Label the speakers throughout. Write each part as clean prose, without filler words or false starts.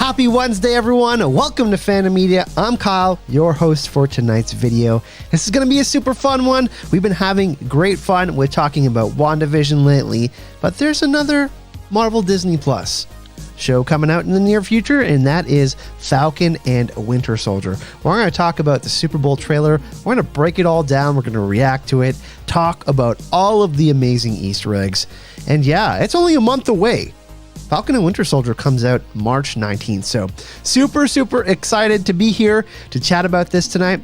Speaker 1: Happy Wednesday, everyone. Welcome to Fandom Media. I'm Kyle, your host for tonight's video. This is going to be a super fun one. We've been having great fun with talking about WandaVision lately, but there's another Marvel Disney Plus show coming out in the near future, and that is Falcon and Winter Soldier. We're going to talk about the Super Bowl trailer. We're going to break it all down. We're going to react to it, talk about all of the amazing Easter eggs. And yeah, it's only a month away. Falcon and Winter Soldier comes out March 19th. So super excited to be here to chat about this tonight.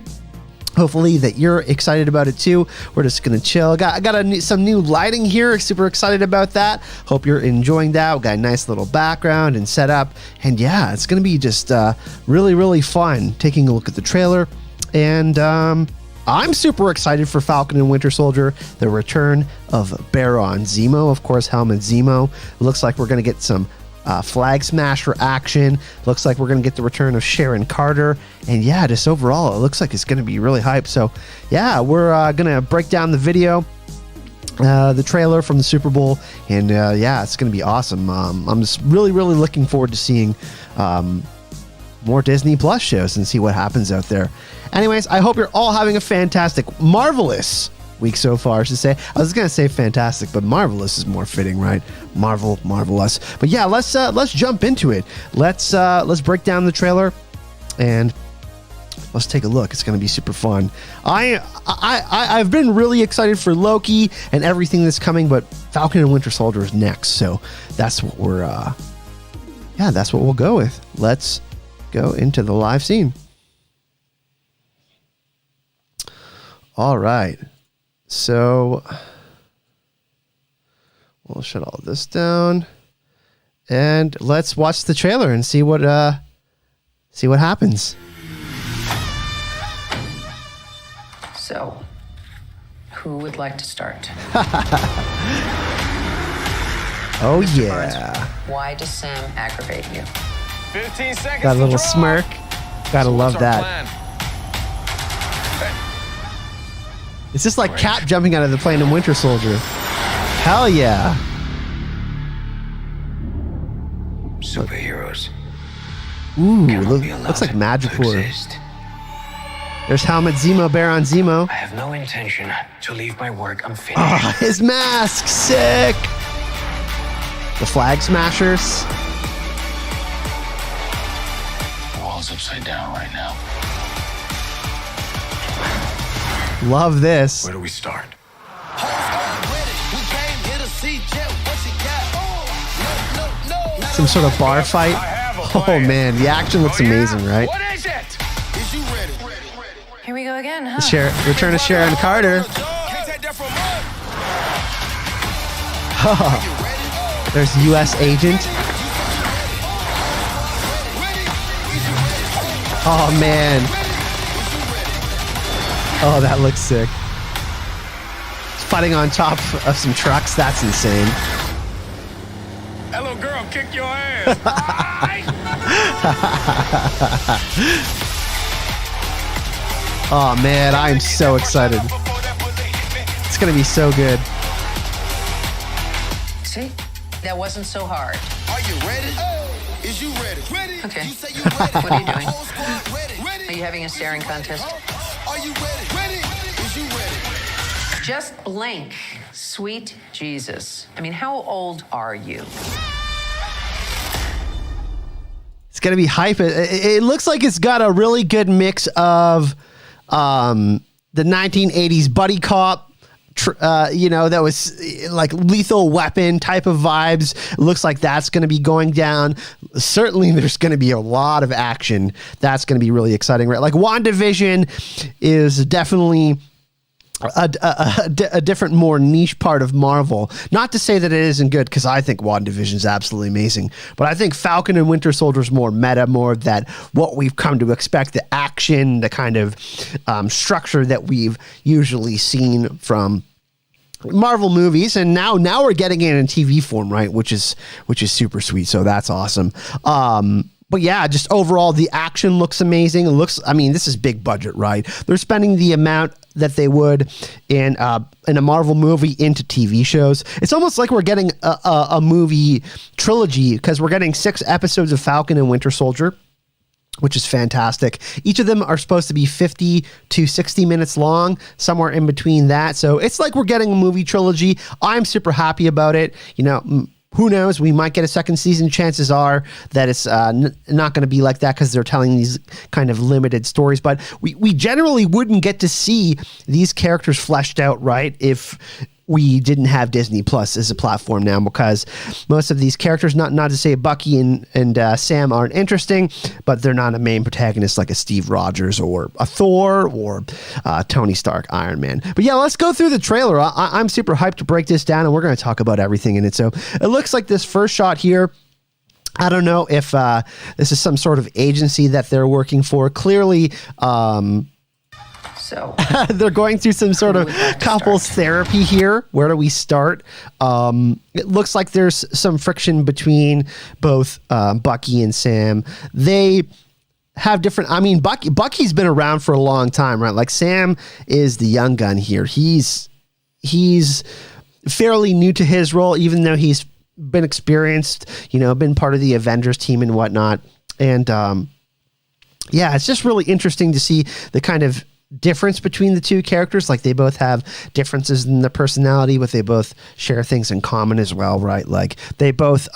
Speaker 1: Hopefully that you're excited about it too. We're just going to chill. I got some new lighting here. Super excited about that. Hope you're enjoying that. We got a nice little background and setup. And yeah, it's going to be just really fun taking a look at the trailer. And I'm super excited for Falcon and Winter Soldier, the return of Baron Zemo, of course, Helmet Zemo. Looks like we're going to get some Flag Smasher action. Looks like we're going to get the return of Sharon Carter. And yeah, just overall, it looks like it's going to be really hype. So yeah, we're going to break down the video, the trailer from the Super Bowl. And yeah, it's going to be awesome. I'm just really looking forward to seeing more Disney Plus shows and see what happens out there. Anyways, I hope you're all having a fantastic, marvelous week so far, I should say. I was gonna say fantastic, but marvelous is more fitting, right? Marvelous. But yeah, let's jump into it. Let's break down the trailer and let's take a look. It's gonna be super fun. I've been really excited for Loki and everything that's coming, but Falcon and Winter Soldier is next, so that's what we're that's what we'll go with. Let's go into the live scene. All right, so we'll shut all this down and let's watch the trailer and see what happens.
Speaker 2: So, who would like to start?
Speaker 1: Oh
Speaker 2: Mr.
Speaker 1: yeah.
Speaker 2: Barnes, why does Sam aggravate you?
Speaker 3: 15 seconds.
Speaker 1: Got a little
Speaker 3: to draw.
Speaker 1: smirk. Gotta
Speaker 3: So
Speaker 1: love
Speaker 3: what's our
Speaker 1: that.
Speaker 3: plan?
Speaker 1: It's just like Cap jumping out of the plane in Winter Soldier. Hell yeah.
Speaker 4: Superheroes
Speaker 1: Ooh,
Speaker 4: cannot be allowed
Speaker 1: looks like
Speaker 4: to
Speaker 1: Madripoor.
Speaker 4: exist.
Speaker 1: There's Helmet Zemo, Baron Zemo.
Speaker 4: I have no intention to leave my work unfinished.
Speaker 1: Oh, his mask, sick. The Flag Smashers.
Speaker 4: The world's upside down right now.
Speaker 1: Love this.
Speaker 4: Where do we start?
Speaker 1: Some sort of bar fight. Oh man, the action looks amazing, right?
Speaker 3: What is it?
Speaker 2: Here we go again, huh?
Speaker 1: Return of Sharon Carter. There's U.S. Agent. Oh man. Oh, that looks sick. Fighting on top of some trucks. That's insane.
Speaker 3: Hello, girl, kick your ass.
Speaker 1: Oh man, I am so excited. It's gonna be so good.
Speaker 2: See? That wasn't so hard.
Speaker 5: Are you ready? Is you ready? Ready?
Speaker 2: Okay.
Speaker 5: You say you ready?
Speaker 2: What are you doing?
Speaker 5: Whole squad ready? Ready?
Speaker 2: Are you having a staring contest?
Speaker 5: Are you ready? Ready? Is you ready?
Speaker 2: Just blink. Sweet Jesus. I mean, how old are you?
Speaker 1: It's gonna be hype. It looks like it's got a really good mix of the 1980s buddy cop. That was like Lethal Weapon type of vibes. It looks like that's going to be going down. Certainly there's going to be a lot of action. That's going to be really exciting, right? Like WandaVision is definitely a different, more niche part of Marvel. Not to say that it isn't good, because I think WandaVision is absolutely amazing. But I think Falcon and Winter Soldier is more meta, more of that what we've come to expect, the action, the kind of structure that we've usually seen from Marvel movies, and now we're getting it in TV form, right? Which is super sweet. So that's awesome. But yeah, just overall, the action looks amazing. It looks, I mean, this is big budget, right? They're spending the amount that they would in a Marvel movie into TV shows. It's almost like we're getting a movie trilogy because we're getting 6 episodes of Falcon and Winter Soldier, which is fantastic. Each of them are supposed to be 50 to 60 minutes long, somewhere in between that. So it's like we're getting a movie trilogy. I'm super happy about it. You know, who knows? We might get a second season. Chances are that it's not going to be like that because they're telling these kind of limited stories. But we generally wouldn't get to see these characters fleshed out, right, if we didn't have Disney Plus as a platform now, because most of these characters, not to say Bucky and Sam aren't interesting, but they're not a main protagonist like a Steve Rogers or a Thor or Tony Stark, Iron Man. But yeah, let's go through the trailer. I'm super hyped to break this down, and we're going to talk about everything in it. So it looks like this first shot here, I don't know if this is some sort of agency that they're working for. Clearly,
Speaker 2: So
Speaker 1: they're going through some sort of couples therapy here. Where do we start? It looks like there's some friction between both Bucky and Sam. They have different, I mean, Bucky's been around for a long time, right? Like Sam is the young gun here. He's fairly new to his role, even though he's been experienced, you know, been part of the Avengers team and whatnot. And yeah, it's just really interesting to see the kind of difference between the two characters. Like they both have differences in their personality, but they both share things in common as well, right? Like they both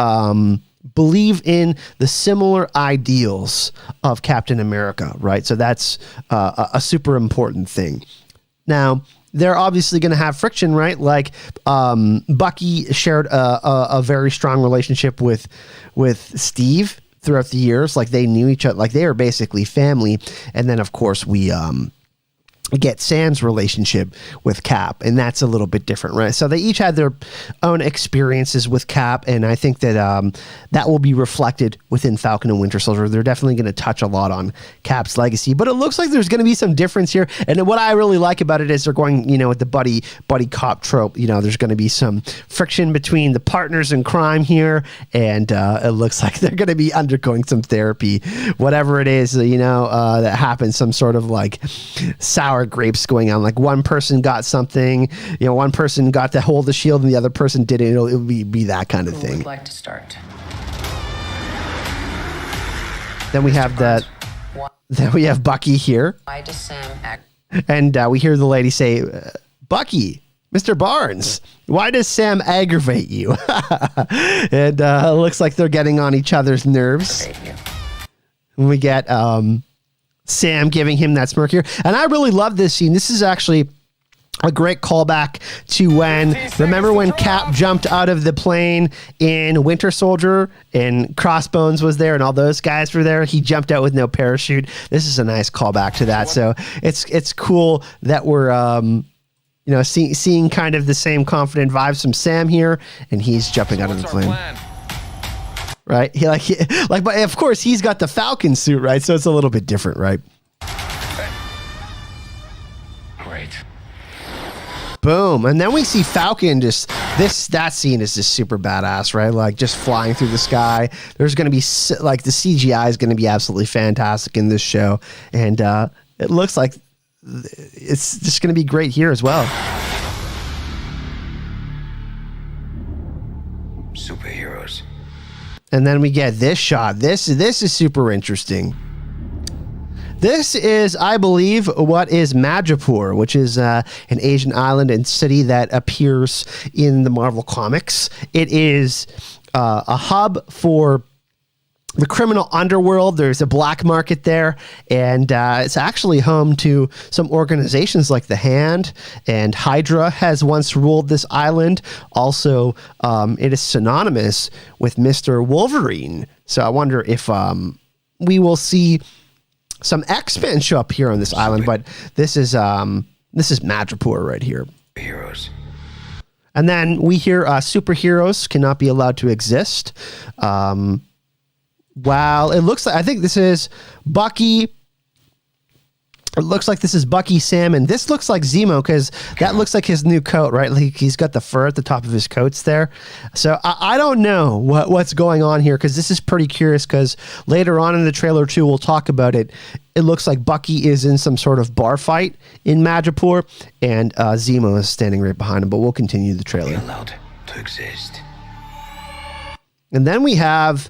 Speaker 1: believe in the similar ideals of Captain America, right? So that's a super important thing. Now, they're obviously going to have friction, right? Like Bucky shared a very strong relationship with Steve throughout the years. Like they knew each other, like they were basically family. And then of course we get Sam's relationship with Cap, and that's a little bit different, right? So they each had their own experiences with Cap, and I think that that will be reflected within Falcon and Winter Soldier. They're definitely going to touch a lot on Cap's legacy, but it looks like there's going to be some difference here. And what I really like about it is they're going, you know, with the buddy cop trope. You know, there's going to be some friction between the partners in crime here, and it looks like they're going to be undergoing some therapy, whatever it is, you know, that happens, some sort of like sour grapes going on. Like one person got something, you know, one person got to hold the shield and the other person didn't. It would be that kind of
Speaker 2: who
Speaker 1: thing.
Speaker 2: would like to start?
Speaker 1: Then we have that. Then we have Bucky here,
Speaker 2: Why does Sam act?
Speaker 1: and we hear the lady say, "Bucky, Mr. Barnes, why does Sam aggravate you?" And it looks like they're getting on each other's nerves. And we get Sam giving him that smirk here. And I really love this scene. This is actually a great callback to remember when Cap jumped out of the plane in Winter Soldier and Crossbones was there and all those guys were there? He jumped out with no parachute. This is a nice callback to that. So it's cool that we're, you know, seeing kind of the same confident vibes from Sam here, and he's jumping out of the plane. Right? But of course he's got the Falcon suit, right? So it's a little bit different, right?
Speaker 4: Great.
Speaker 1: Boom. And then we see Falcon that scene is just super badass, right? Like just flying through the sky. There's going to be like the CGI is going to be absolutely fantastic in this show. And it looks like it's just going to be great here as well.
Speaker 4: Superheroes.
Speaker 1: And then we get this shot. This is super interesting. This is, I believe, what is Madripoor, which is an Asian island and city that appears in the Marvel Comics. It is a hub for the criminal underworld. There's a black market there, and it's actually home to some organizations like the Hand, and Hydra has once ruled this island. Also, it is synonymous with Mr. Wolverine. So I wonder if we will see some X-Men show up here on this island, but this is Madripoor right here.
Speaker 4: Heroes.
Speaker 1: And then we hear superheroes cannot be allowed to exist. Wow, it looks like, I think this is Bucky It looks like this is Bucky, Sam, and this looks like Zemo because that looks like his new coat, right? Like he's got the fur at the top of his coats there. So I don't know what's going on here because this is pretty curious because later on in the trailer too, we'll talk about it. It looks like Bucky is in some sort of bar fight in Madripoor and Zemo is standing right behind him, but we'll continue the trailer.
Speaker 4: Be allowed to exist.
Speaker 1: And then we have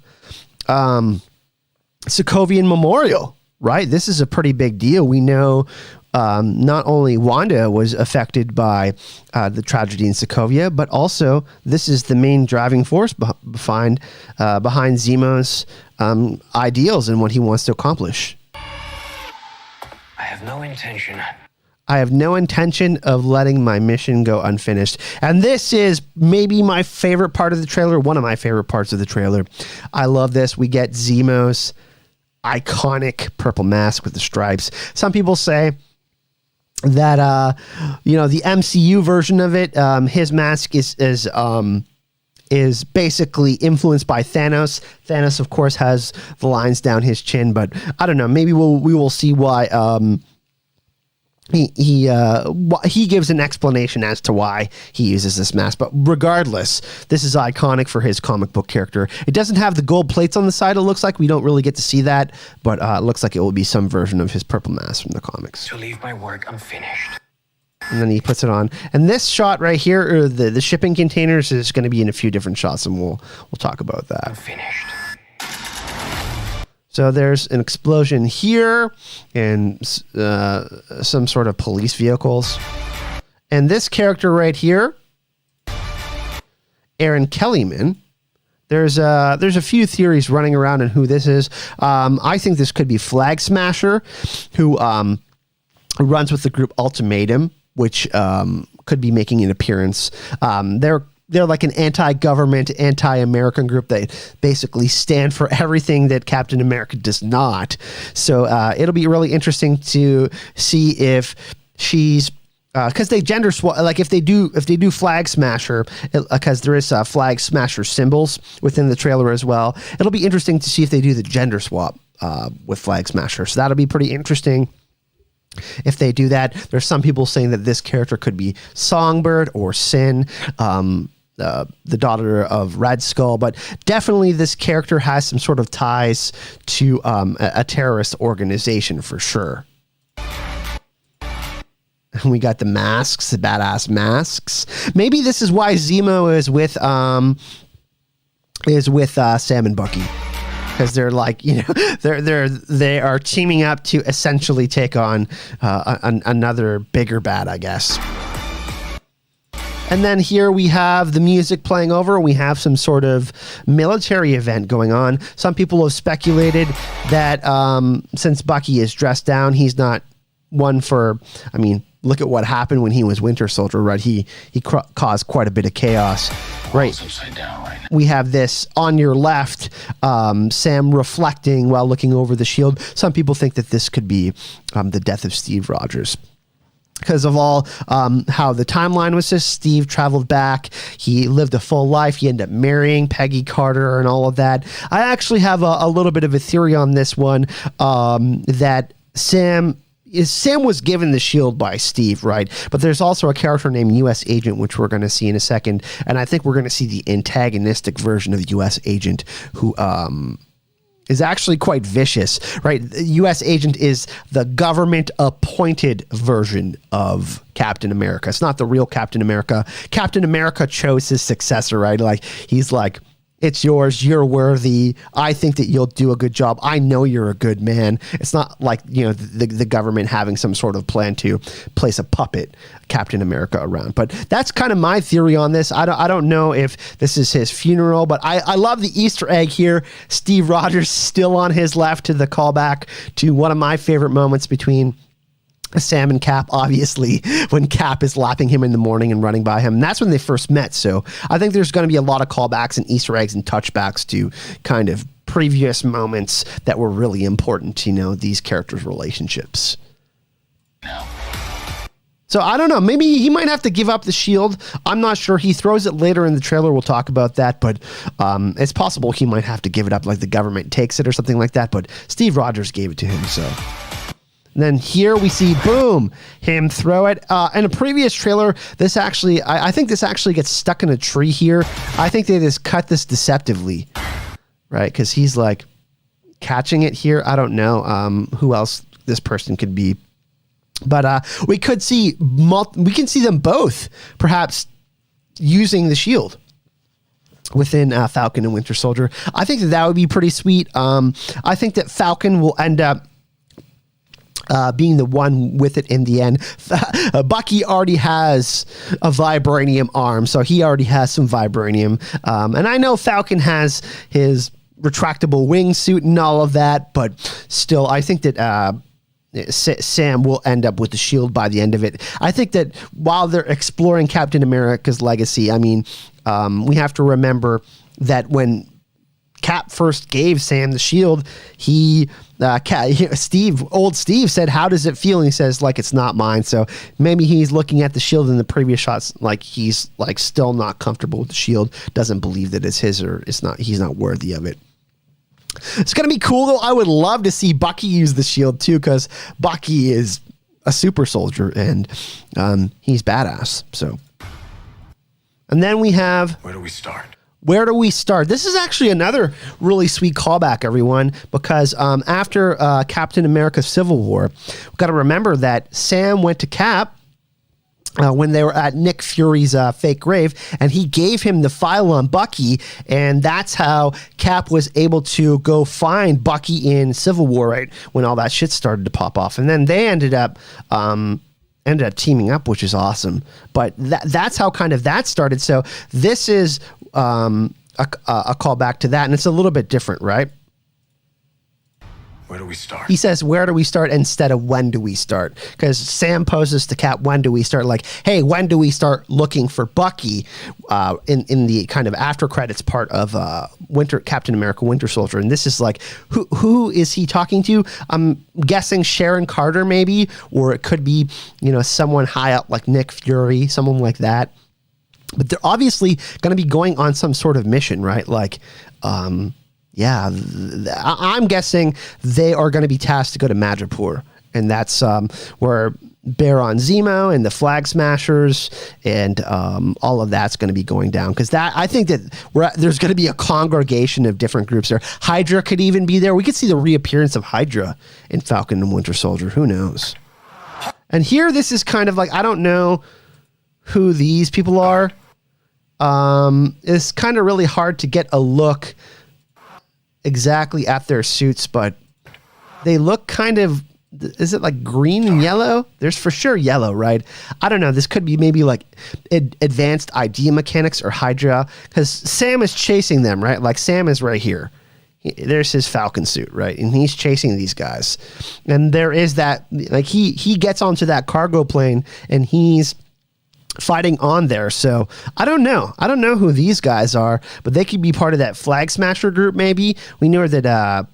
Speaker 1: Sokovian Memorial. Right, this is a pretty big deal. We know not only Wanda was affected by the tragedy in Sokovia, but also this is the main driving force behind Zemo's ideals and what he wants to accomplish.
Speaker 4: I have no intention of
Speaker 1: letting my mission go unfinished. And this is maybe my favorite part of the trailer, one of my favorite parts of the trailer. I love this. We get Zemo's iconic purple mask with the stripes. Some people say that the MCU version of it, his mask is basically influenced by Thanos. Thanos, of course, has the lines down his chin, but I don't know. Maybe we will see why. He gives an explanation as to why he uses this mask, but regardless, this is iconic for his comic book character. It doesn't have the gold plates on the side. It looks like we don't really get to see that, but it looks like it will be some version of his purple mask from the comics.
Speaker 4: to leave my work unfinished.
Speaker 1: And then he puts it on. And this shot right here, or the shipping containers, is going to be in a few different shots, and we'll talk about that.
Speaker 4: Unfinished.
Speaker 1: So there's an explosion here and some sort of police vehicles. And this character right here, Erin Kellyman, there's a few theories running around on who this is. I think this could be Flag Smasher, who runs with the group Ultimatum, which could be making an appearance. They're like an anti-government, anti-American group that basically stand for everything that Captain America does not. So it'll be really interesting to see if she's because they gender swap. Like if they do Flag Smasher, because there is Flag Smasher symbols within the trailer as well. It'll be interesting to see if they do the gender swap with Flag Smasher. So that'll be pretty interesting. If they do that, there's some people saying that this character could be Songbird or Sin, the daughter of Red Skull, but definitely this character has some sort of ties to a terrorist organization for sure. And we got the masks, the badass masks. Maybe this is why Zemo is with Sam and Bucky. Because they're like, they are teaming up to essentially take on another bigger bad, I guess. And then here we have the music playing over. We have some sort of military event going on. Some people have speculated that since Bucky is dressed down, he's not one for, look at what happened when he was Winter Soldier, right? He caused quite a bit of chaos, right?
Speaker 4: Upside down right now.
Speaker 1: We have this on your left, Sam reflecting while looking over the shield. Some people think that this could be the death of Steve Rogers. Because of all how the timeline was just, Steve traveled back. He lived a full life. He ended up marrying Peggy Carter and all of that. I actually have a little bit of a theory on this one, that Sam was given the shield by Steve, right? But there's also a character named U.S. Agent, which we're going to see in a second. And I think we're going to see the antagonistic version of U.S. Agent, who is actually quite vicious, right? U.S. Agent is the government-appointed version of Captain America. It's not the real Captain America. Captain America chose his successor, right? Like, he's like, it's yours, you're worthy, I think that you'll do a good job, I know you're a good man. It's not like, the government having some sort of plan to place a puppet Captain America around. But that's kind of my theory on this. I don't know if this is his funeral, but I love the Easter egg here. Steve Rogers still on his left, to the callback to one of my favorite moments between Sam and Cap, obviously, when Cap is lapping him in the morning and running by him. And that's when they first met. So I think there's going to be a lot of callbacks and Easter eggs and touchbacks to kind of previous moments that were really important to, these characters' relationships. So I don't know. Maybe he might have to give up the shield. I'm not sure. He throws it later in the trailer. We'll talk about that. But it's possible he might have to give it up, like the government takes it or something like that. But Steve Rogers gave it to him, so And then here we see, boom, him throw it. In a previous trailer, this actually, I think this actually gets stuck in a tree here. I think they just cut this deceptively, right? Because he's like catching it here. I don't know who else this person could be. But we can see them both perhaps using the shield within Falcon and Winter Soldier. I think that would be pretty sweet. I think that Falcon will end up being the one with it in the end. Bucky already has a vibranium arm, so he already has some vibranium. And I know Falcon has his retractable wingsuit and all of that, but still, I think that Sam will end up with the shield by the end of it. I think that while they're exploring Captain America's legacy, I mean, we have to remember that when Cap first gave Sam the shield, old Steve said, "How does it feel?" And he says, "Like it's not mine." So maybe he's looking at the shield in the previous shots, like he's like still not comfortable with the shield, doesn't believe that it's his or he's not worthy of it. It's going to be cool though. I would love to see Bucky use the shield too, because Bucky is a super soldier and he's badass. So, and then we have,
Speaker 3: Where do we start?
Speaker 1: where do we start? This is actually another really sweet callback, everyone, because after Captain America Civil War, we've got to remember that Sam went to Cap when they were at Nick Fury's fake grave, and he gave him the file on Bucky, and that's how Cap was able to go find Bucky in Civil War, right, when all that shit started to pop off. And then they ended up teaming up, which is awesome. But that's how kind of that started. So this is a callback to that, and it's a little bit different, right?
Speaker 3: Where do we start?
Speaker 1: He says, "Where do we start?" instead of "When do we start?" Because Sam poses to Cap, "When do we start?" Like, hey, when do we start looking for Bucky in the kind of after credits part of Captain America Winter Soldier? And this is like, who is he talking to? I'm guessing Sharon Carter maybe, or it could be, someone high up like Nick Fury, someone like that. But they're obviously going to be going on some sort of mission, right? Like, yeah, I'm guessing they are going to be tasked to go to Madripoor, and that's where Baron Zemo and the Flag Smashers and all of that's going to be going down. Because I think that there's going to be a congregation of different groups there. Hydra could even be there. We could see the reappearance of Hydra in Falcon and Winter Soldier. Who knows? And here, this is kind of like, I don't know who these people are. It's kind of really hard to get a look exactly at their suits, but they look kind of, is it like green and yellow? There's for sure yellow, right? I don't know. This could be maybe like advanced idea mechanics or Hydra, because Sam is chasing them, right? Like Sam is right here. There's his Falcon suit, right? And he's chasing these guys. And there is that, like he gets onto that cargo plane and he's fighting on there. So I don't know who these guys are, but they could be part of that Flag Smasher group. Maybe we know that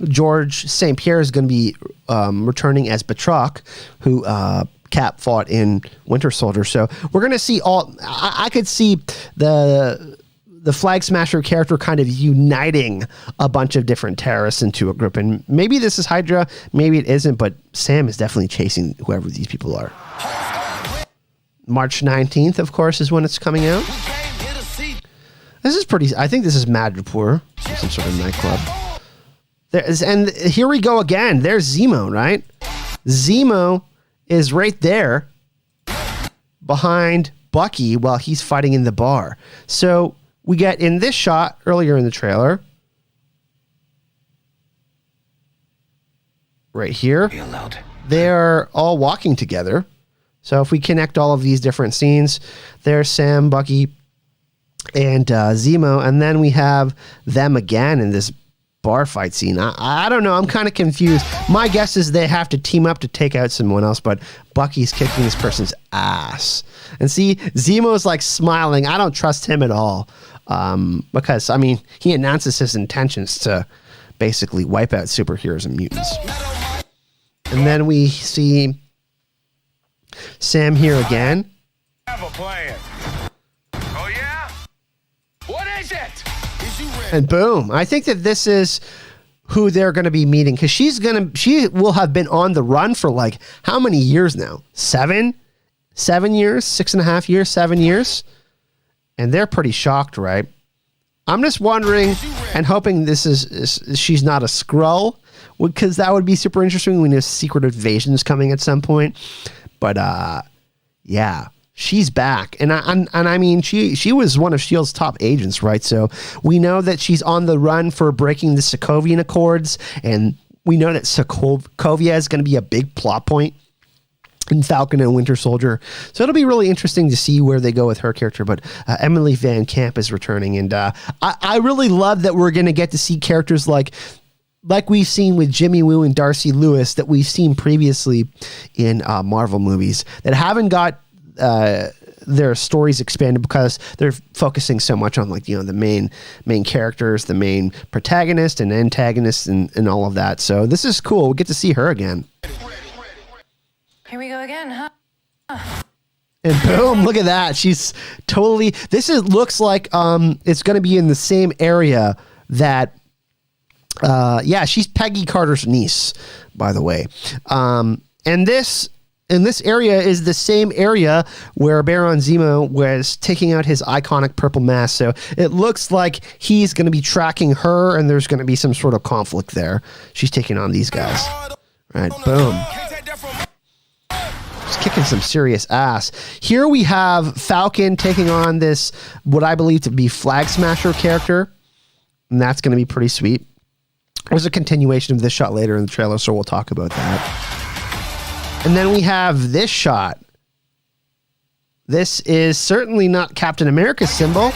Speaker 1: George St. Pierre is going to be returning as Batroc, who Cap fought in Winter Soldier. So we're going to see I could see the Flag Smasher character kind of uniting a bunch of different terrorists into a group. And maybe this is Hydra, maybe it isn't, but Sam is definitely chasing whoever these people are. March 19th, of course, is when it's coming out. This is pretty, I think this is Madripoor, some sort of nightclub. And here we go again. There's Zemo, right? Zemo is right there behind Bucky while he's fighting in the bar. So we get in this shot earlier in the trailer, right here, they're all walking together. So if we connect all of these different scenes, there's Sam, Bucky, and Zemo, and then we have them again in this bar fight scene. I don't know. I'm kind of confused. My guess is they have to team up to take out someone else, but Bucky's kicking this person's ass. And see, Zemo's like smiling. I don't trust him at all because, I mean, he announces his intentions to basically wipe out superheroes and mutants. And then we see Sam here again.
Speaker 3: I have a plan. Oh, yeah? What is it?
Speaker 5: Is you ready?
Speaker 1: And boom. I think that this is who they're going to be meeting, because she will have been on the run for like how many years now? 7 years, 6.5 years, 7 years, and they're pretty shocked, right? I'm just wondering and hoping this is she's not a Skrull, because that would be super interesting when there's secret invasions coming at some point. But yeah, she's back, and I mean she was one of S.H.I.E.L.D.'s top agents, right? So we know that she's on the run for breaking the Sokovian Accords, and we know that Sokovia is going to be a big plot point in Falcon and Winter Soldier. So it'll be really interesting to see where they go with her character. But Emily Van Camp is returning, and I really love that we're going to get to see characters like we've seen with Jimmy Woo and Darcy Lewis, that we've seen previously in Marvel movies, that haven't got their stories expanded because they're focusing so much on, like, you know, the main characters, the main protagonist and antagonists, and all of that. So this is cool. We'll get to see her again.
Speaker 2: Here we go again, huh?
Speaker 1: And boom, look at that. She's totally, looks like it's going to be in the same area that yeah, she's Peggy Carter's niece, by the way. And this area is the same area where Baron Zemo was taking out his iconic purple mask. So it looks like he's going to be tracking her, and there's going to be some sort of conflict there. She's taking on these guys. Right, boom. Just kicking some serious ass. Here we have Falcon taking on this, what I believe to be Flag Smasher character. And that's going to be pretty sweet. There's a continuation of this shot later in the trailer, so we'll talk about that. And then we have this shot. This is certainly not Captain America's symbol.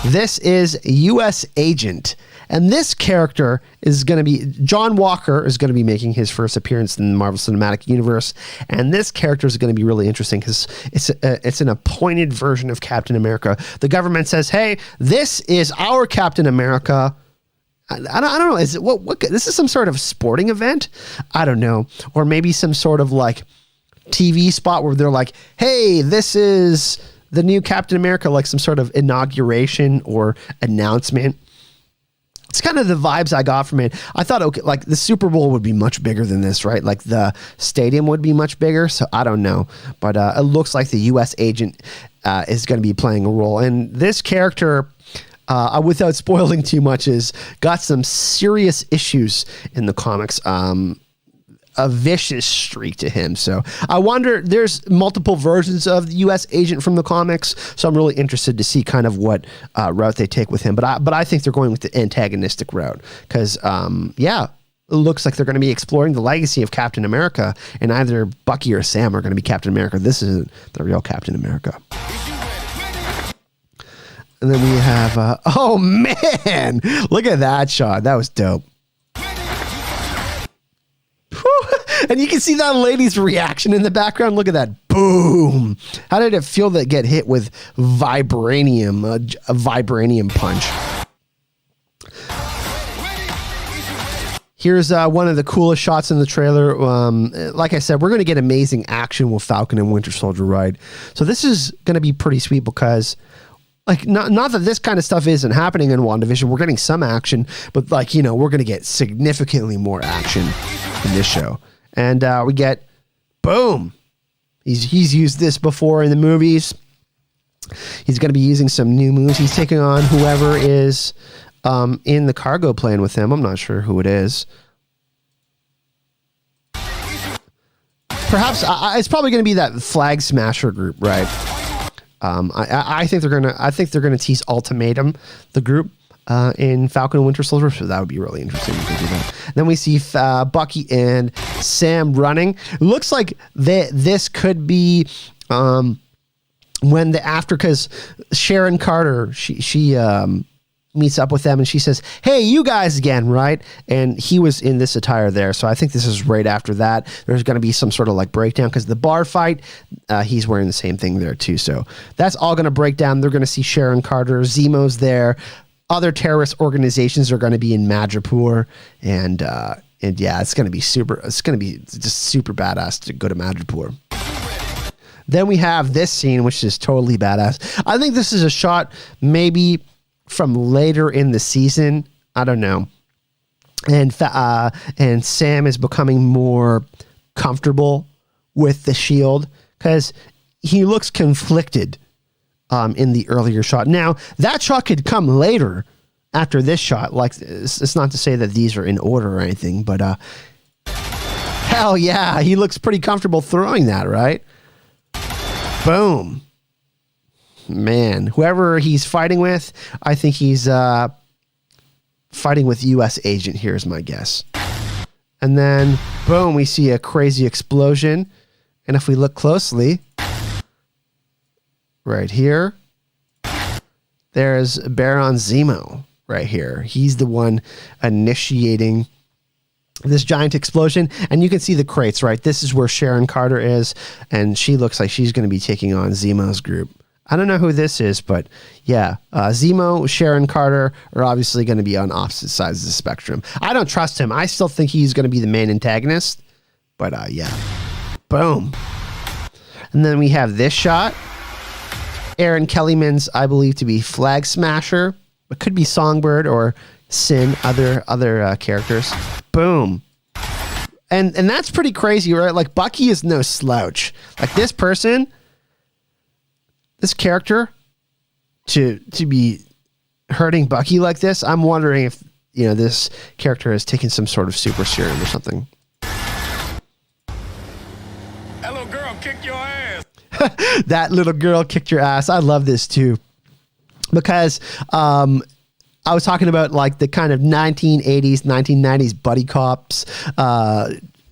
Speaker 1: This is U.S. Agent. And this character is going to be, John Walker is going to be making his first appearance in the Marvel Cinematic Universe. And this character is going to be really interesting because it's an appointed version of Captain America. The government says, hey, this is our Captain America. I don't know. Is it what? This is some sort of sporting event? I don't know. Or maybe some sort of like TV spot where they're like, hey, this is the new Captain America, like some sort of inauguration or announcement. It's kind of the vibes I got from it. I thought, okay, like the Super Bowl would be much bigger than this, right? Like the stadium would be much bigger. So I don't know. But it looks like the U.S. agent is going to be playing a role. And this character, without spoiling too much, is got some serious issues in the comics. A vicious streak to him. So I wonder, there's multiple versions of the U.S. agent from the comics. So I'm really interested to see kind of what route they take with him. But I think they're going with the antagonistic route because, yeah, it looks like they're going to be exploring the legacy of Captain America, and either Bucky or Sam are going to be Captain America. This isn't the real Captain America. And then we have, oh man, look at that shot. That was dope. And you can see that lady's reaction in the background. Look at that. Boom. How did it feel to get hit with vibranium, a vibranium punch? Here's one of the coolest shots in the trailer. Like I said, we're going to get amazing action with Falcon and Winter Soldier, right? So this is going to be pretty sweet because, like, not that this kind of stuff isn't happening in WandaVision. We're getting some action, but, like, you know, we're going to get significantly more action in this show. And we get, boom. He's used this before in the movies. He's going to be using some new moves. He's taking on whoever is in the cargo plane with him. I'm not sure who it is. Perhaps it's probably going to be that Flag Smasher group, right? I think they're gonna tease Ultimatum, the group, in Falcon and Winter Soldier, so that would be really interesting to do that. Then we see Bucky and Sam running. It looks like this could be when because Sharon Carter, she meets up with them and she says, hey, you guys again, right? And he was in this attire there. So I think this is right after that. There's going to be some sort of like breakdown because the bar fight, he's wearing the same thing there too. So that's all going to break down. They're going to see Sharon Carter, Zemo's there. Other terrorist organizations are going to be in Madripoor. And yeah, it's going to be just super badass to go to Madripoor. Then we have this scene, which is totally badass. I think this is a shot maybe from later in the season. I don't know. and Sam is becoming more comfortable with the shield because he looks conflicted in the earlier shot. Now, that shot could come later after this shot. Like, it's not to say that these are in order or anything, but hell yeah, he looks pretty comfortable throwing that, right? Boom. Man, whoever he's fighting with, I think he's fighting with U.S. agent here is my guess. And then, boom, we see a crazy explosion. And if we look closely, right here, there's Baron Zemo right here. He's the one initiating this giant explosion. And you can see the crates, right? This is where Sharon Carter is. And she looks like she's going to be taking on Zemo's group. I don't know who this is, but yeah, Zemo, Sharon Carter are obviously going to be on opposite sides of the spectrum. I don't trust him. I still think he's going to be the main antagonist, but yeah, boom. And then we have this shot. Erin Kellyman's, I believe, to be Flag Smasher, but could be Songbird or Sin, other characters. Boom. And that's pretty crazy, right? Like, Bucky is no slouch. Like, this person, this character, to be hurting Bucky like this, I'm wondering if, you know, this character has taken some sort of super serum or something.
Speaker 3: That little girl kicked your ass.
Speaker 1: That little girl kicked your ass. I love this too, because I was talking about like the kind of 1980s, 1990s buddy cops,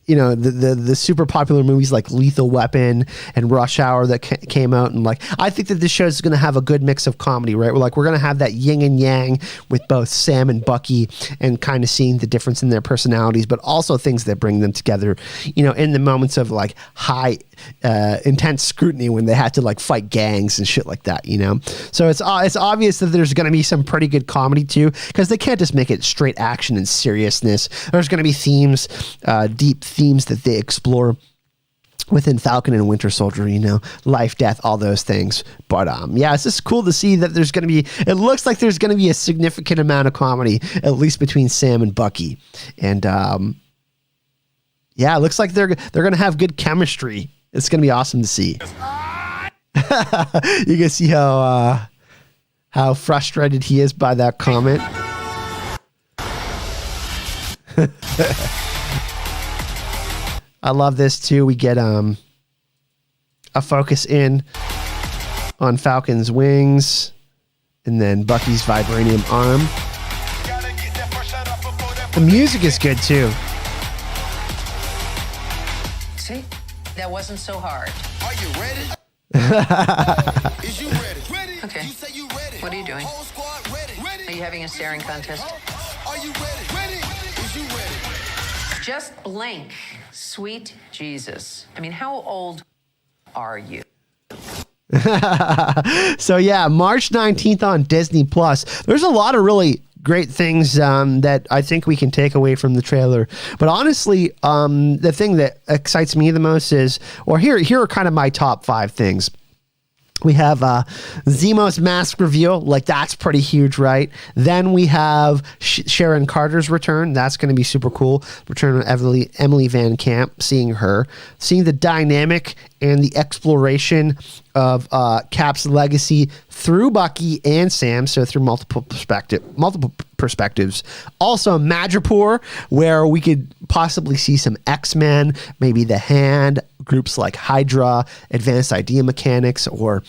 Speaker 1: you know, the super popular movies like Lethal Weapon and Rush Hour that came out. And like, I think that this show is going to have a good mix of comedy, right? We're going to have that yin and yang with both Sam and Bucky and kind of seeing the difference in their personalities, but also things that bring them together, you know, in the moments of like high, intense scrutiny when they had to like fight gangs and shit like that, you know? So it's obvious that there's going to be some pretty good comedy too, because they can't just make it straight action and seriousness. There's going to be themes, deep themes that they explore within Falcon and Winter Soldier, you know, life, death, all those things. But yeah, it's just cool to see that there's going to be, it looks like there's going to be a significant amount of comedy, at least between Sam and Bucky. And yeah, it looks like they're going to have good chemistry. It's going to be awesome to see. You can see how frustrated he is by that comment. I love this too. We get a focus in on Falcon's wings and then Bucky's vibranium arm. The music is good too.
Speaker 2: See? That wasn't so hard.
Speaker 5: Are you ready? Is you ready? Ready?
Speaker 2: Okay.
Speaker 5: You say you ready.
Speaker 2: What are you doing?
Speaker 5: Whole squad ready. Ready?
Speaker 2: Are you having a staring contest?
Speaker 5: Are you ready? Ready? Is you ready?
Speaker 2: Just blink. Sweet Jesus. I mean, how old are you?
Speaker 1: So yeah, March 19th on Disney Plus. There's a lot of really great things that I think we can take away from the trailer. But honestly, the thing that excites me the most is, or here are kind of my top 5 things. We have Zemo's mask reveal, like that's pretty huge, right? Then we have Sharon Carter's return. That's going to be super cool. Return of Emily Van Camp, seeing her, seeing the dynamic and the exploration of Cap's legacy through Bucky and Sam, so through multiple perspectives. Also, Madripoor, where we could possibly see some X-Men, maybe the Hand, groups like Hydra, Advanced Idea Mechanics, or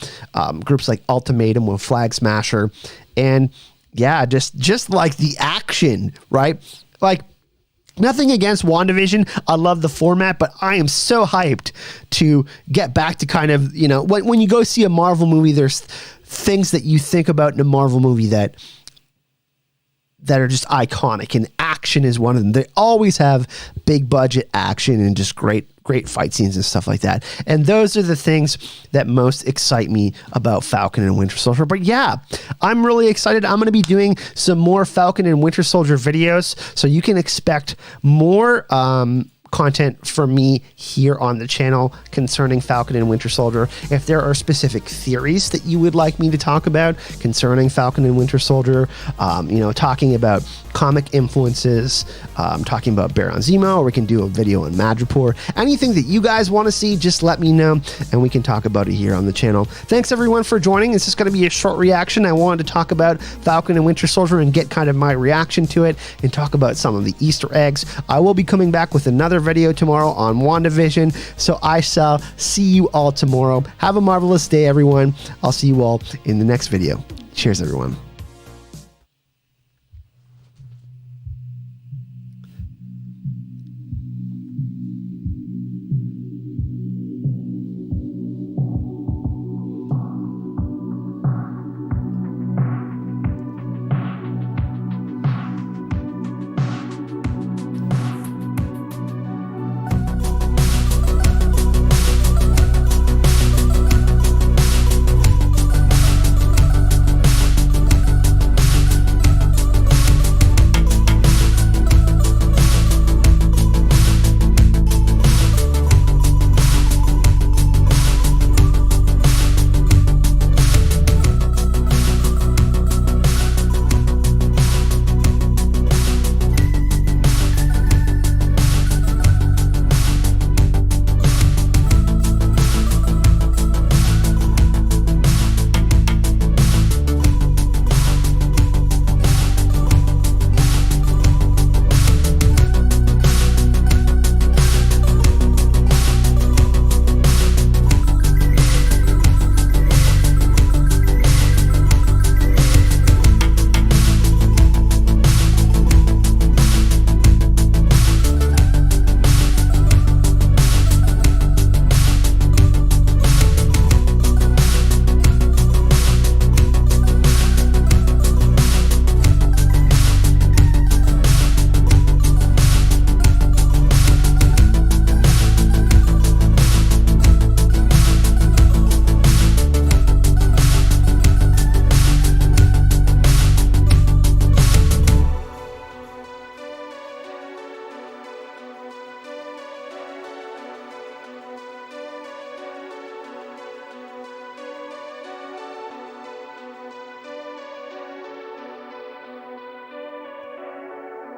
Speaker 1: groups like Ultimatum with Flag Smasher, and yeah, just like the action, right? Like, nothing against WandaVision. I love the format, but I am so hyped to get back to kind of, you know, when you go see a Marvel movie, there's things that you think about in a Marvel movie that are just iconic, and action is one of them. They always have big budget action and just great fight scenes and stuff like that. And those are the things that most excite me about Falcon and Winter Soldier. But yeah, I'm really excited. I'm going to be doing some more Falcon and Winter Soldier videos, so you can expect more content from me here on the channel concerning Falcon and Winter Soldier. If there are specific theories that you would like me to talk about concerning Falcon and Winter Soldier, you know, talking about comic influences, talking about Baron Zemo, or we can do a video on Madripoor. Anything that you guys want to see, just let me know and we can talk about it here on the channel. Thanks everyone for joining. This is going to be a short reaction. I wanted to talk about Falcon and Winter Soldier and get kind of my reaction to it and talk about some of the Easter eggs. I will be coming back with another video tomorrow on WandaVision, so I shall see you all tomorrow. Have a marvelous day, everyone. I'll see you all in the next video. Cheers, everyone.